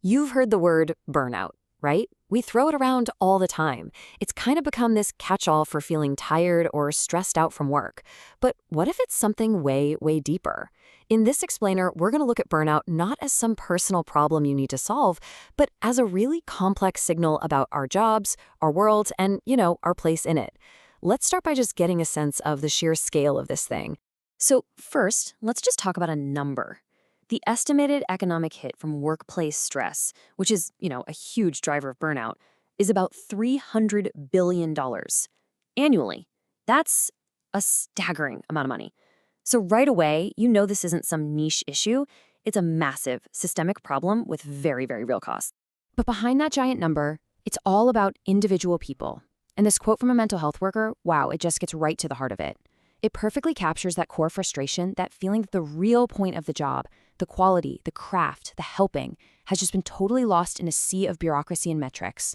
You've heard the word burnout, right? We throw it around all the time. It's kind of become this catch-all for feeling tired or stressed out from work. But what if it's something way, way deeper? In this explainer, we're going to look at burnout not as some personal problem you need to solve, but as a really complex signal about our jobs, our world, and, our place in it. Let's start by just getting a sense of the sheer scale of this thing. So first, let's just talk about a number. The estimated economic hit from workplace stress, which is, a huge driver of burnout, is about $300 billion annually. That's a staggering amount of money. So right away, this isn't some niche issue. It's a massive systemic problem with very, very real costs. But behind that giant number, it's all about individual people. And this quote from a mental health worker, wow, it just gets right to the heart of it. It perfectly captures that core frustration, that feeling that the real point of the job, the quality, the craft, the helping, has just been totally lost in a sea of bureaucracy and metrics.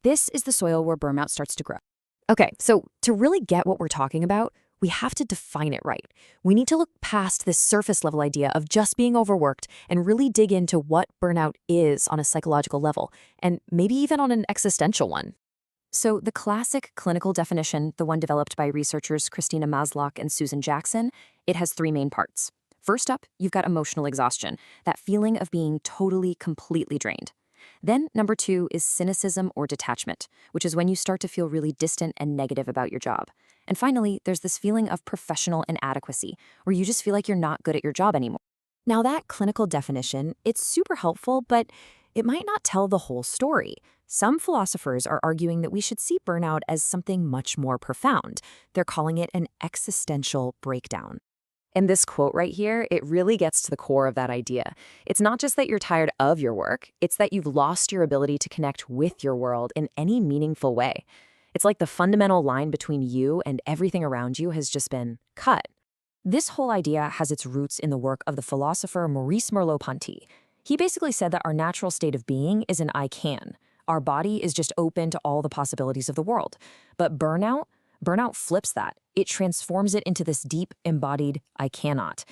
This is the soil where burnout starts to grow. Okay, so to really get what we're talking about, we have to define it right. We need to look past this surface level idea of just being overworked and really dig into what burnout is on a psychological level, and maybe even on an existential one. So the classic clinical definition, the one developed by researchers Christina Maslach and Susan Jackson, it has three main parts. First up, you've got emotional exhaustion, that feeling of being totally, completely drained. Then number two is cynicism or detachment, which is when you start to feel really distant and negative about your job. And finally, there's this feeling of professional inadequacy, where you just feel like you're not good at your job anymore. Now that clinical definition, it's super helpful, but it might not tell the whole story. Some philosophers are arguing that we should see burnout as something much more profound. They're calling it an existential breakdown. And this quote right here, it really gets to the core of that idea. It's not just that you're tired of your work, it's that you've lost your ability to connect with your world in any meaningful way. It's like the fundamental line between you and everything around you has just been cut. This whole idea has its roots in the work of the philosopher Maurice Merleau-Ponty. He basically said that our natural state of being is an I can. Our body is just open to all the possibilities of the world. But burnout flips that. It transforms it into this deep, embodied I cannot.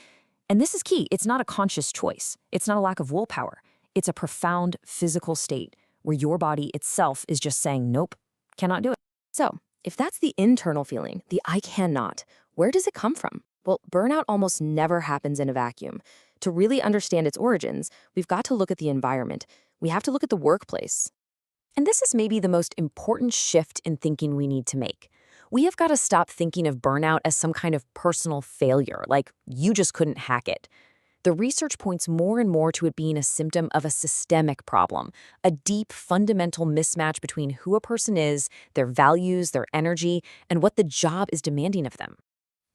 And this is key. It's not a conscious choice. It's not a lack of willpower. It's a profound physical state where your body itself is just saying, nope, cannot do it. So if that's the internal feeling, the I cannot, where does it come from? Well, burnout almost never happens in a vacuum. To really understand its origins, we've got to look at the environment. We have to look at the workplace. And this is maybe the most important shift in thinking we need to make. We have got to stop thinking of burnout as some kind of personal failure, like you just couldn't hack it. The research points more and more to it being a symptom of a systemic problem, a deep, fundamental mismatch between who a person is, their values, their energy, and what the job is demanding of them.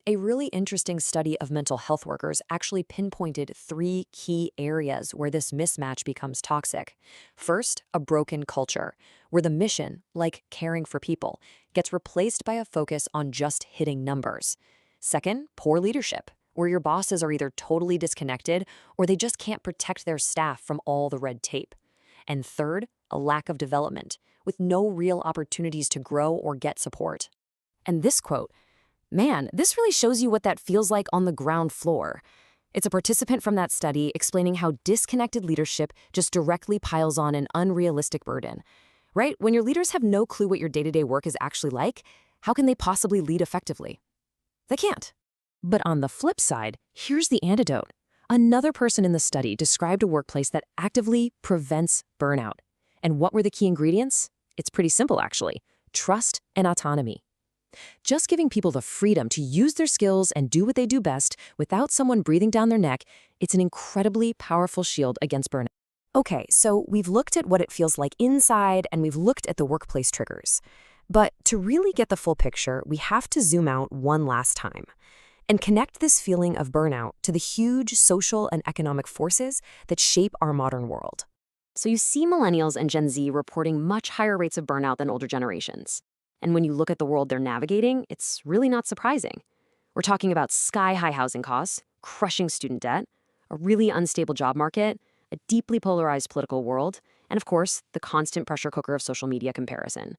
A really interesting study of mental health workers actually pinpointed three key areas where this mismatch becomes toxic. First, a broken culture, where the mission, like caring for people, gets replaced by a focus on just hitting numbers. Second, poor leadership, where your bosses are either totally disconnected or they just can't protect their staff from all the red tape. And third, a lack of development, with no real opportunities to grow or get support. And this quote, man, this really shows you what that feels like on the ground floor. It's a participant from that study explaining how disconnected leadership just directly piles on an unrealistic burden. Right? When your leaders have no clue what your day-to-day work is actually like, how can they possibly lead effectively? They can't. But on the flip side, here's the antidote. Another person in the study described a workplace that actively prevents burnout. And what were the key ingredients? It's pretty simple, actually. Trust and autonomy. Just giving people the freedom to use their skills and do what they do best without someone breathing down their neck, it's an incredibly powerful shield against burnout. Okay, so we've looked at what it feels like inside and we've looked at the workplace triggers. But to really get the full picture, we have to zoom out one last time and connect this feeling of burnout to the huge social and economic forces that shape our modern world. So you see millennials and Gen Z reporting much higher rates of burnout than older generations. And when you look at the world they're navigating, it's really not surprising. We're talking about sky-high housing costs, crushing student debt, a really unstable job market, a deeply polarized political world, and of course, the constant pressure cooker of social media comparison.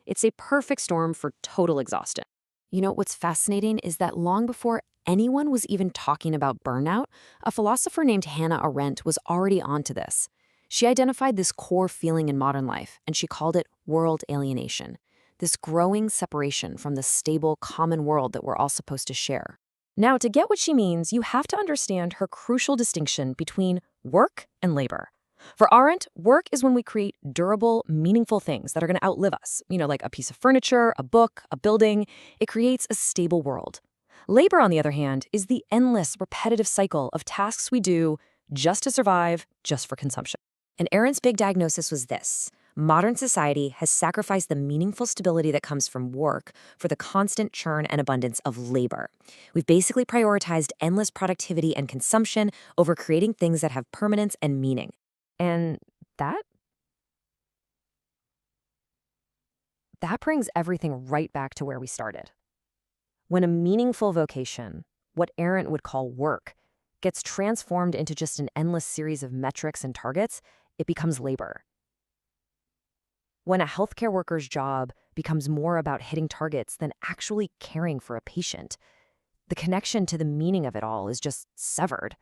It's a perfect storm for total exhaustion. You know, what's fascinating is that long before anyone was even talking about burnout, a philosopher named Hannah Arendt was already onto this. She identified this core feeling in modern life, and she called it world alienation, this growing separation from the stable, common world that we're all supposed to share. Now, to get what she means, you have to understand her crucial distinction between work and labor. For Arendt, work is when we create durable, meaningful things that are going to outlive us, like a piece of furniture, a book, a building. It creates a stable world. Labor, on the other hand, is the endless, repetitive cycle of tasks we do just to survive, just for consumption. And Arendt's big diagnosis was this: modern society has sacrificed the meaningful stability that comes from work for the constant churn and abundance of labor. We've basically prioritized endless productivity and consumption over creating things that have permanence and meaning. And that brings everything right back to where we started. When a meaningful vocation, what Arendt would call work, gets transformed into just an endless series of metrics and targets, it becomes labor. When a healthcare worker's job becomes more about hitting targets than actually caring for a patient, the connection to the meaning of it all is just severed.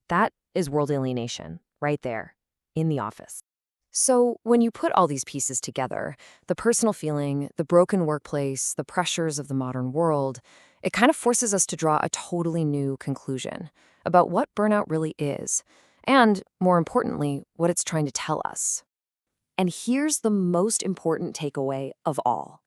That is world alienation, right there, in the office. So when you put all these pieces together, the personal feeling, the broken workplace, the pressures of the modern world, it kind of forces us to draw a totally new conclusion about what burnout really is, and, more importantly, what it's trying to tell us. And here's the most important takeaway of all.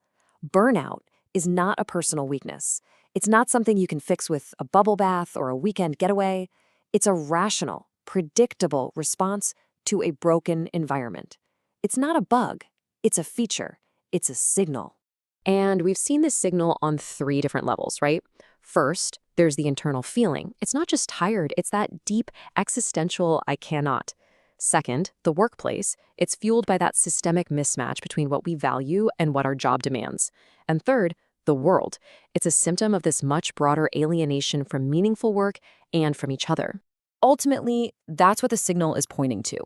Burnout is not a personal weakness. It's not something you can fix with a bubble bath or a weekend getaway. It's a rational, predictable response to a broken environment. It's not a bug. It's a feature. It's a signal. And we've seen this signal on 3 different levels, right? First, there's the internal feeling. It's not just tired, it's that deep existential I cannot. Second, the workplace. It's fueled by that systemic mismatch between what we value and what our job demands. And third, the world. It's a symptom of this much broader alienation from meaningful work and from each other. Ultimately, that's what the signal is pointing to.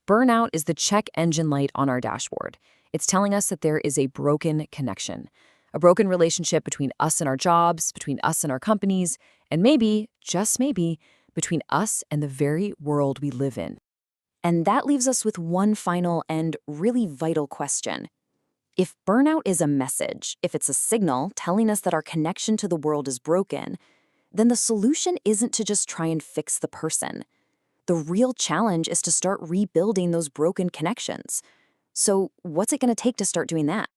Burnout is the check engine light on our dashboard. It's telling us that there is a broken connection, a broken relationship between us and our jobs, between us and our companies, and maybe, just maybe, between us and the very world we live in. And that leaves us with one final and really vital question. If burnout is a message, if it's a signal telling us that our connection to the world is broken, then the solution isn't to just try and fix the person. The real challenge is to start rebuilding those broken connections. So what's it going to take to start doing that?